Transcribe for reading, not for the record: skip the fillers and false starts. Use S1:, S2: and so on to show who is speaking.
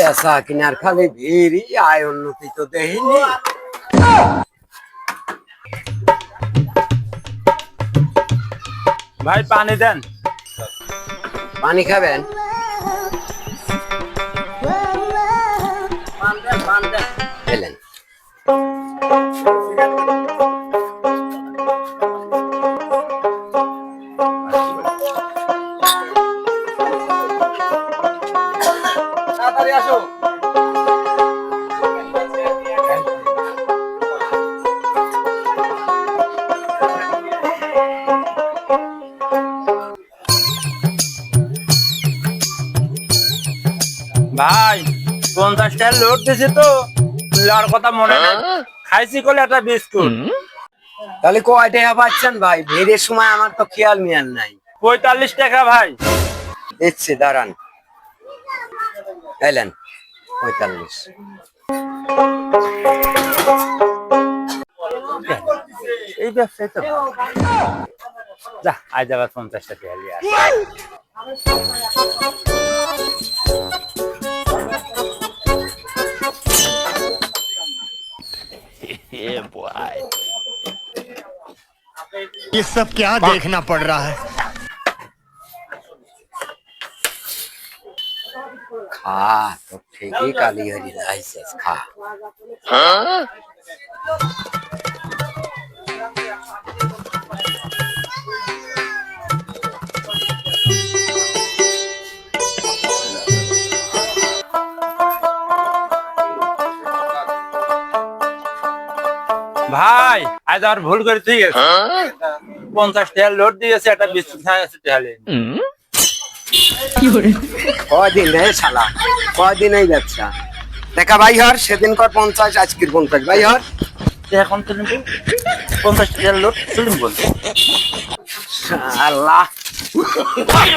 S1: ऐसा किनार खाली भीड़ आय उन्नति तो देहिनी
S2: ভাই পানি দেন।
S1: पानी खाबेन এলেন তাড়াতাড়ি আসো
S2: ভাই 50 টাকা লোড দিছি তো লার কথা মনে নাই খাইছি কলে একটা বিস্কুট
S1: তাহলে কয় টাকা পাচ্ছেন ভাই ভিড়ের সময় আমার তো খেয়াল মিয়াল নাই
S2: 45 টাকা ভাই
S1: দিচ্ছি দাঁড়ান এলেন 45
S2: এই ব্যবসায় তো যা আজ আবার 50 টাকা লিয়ে আস
S3: ये सब क्या देखना पड़ रहा है
S1: खा तो ठीक ही काली हरी लाइसेंस खा
S2: ভাই আজ আর ভুল করে ঠিক আছে 50 টাকা লোড দিয়েছে একটা বিস্কুট খাইছে তাহলে
S1: কদিন রে শালা কদিন এই ব্যবসা দেখা ভাই হর সেদিন কর 50 আজকের 50 ভাই হর
S2: এখন তো নিব 50 টাকা লোড চলুন বল
S1: আল্লাহ কত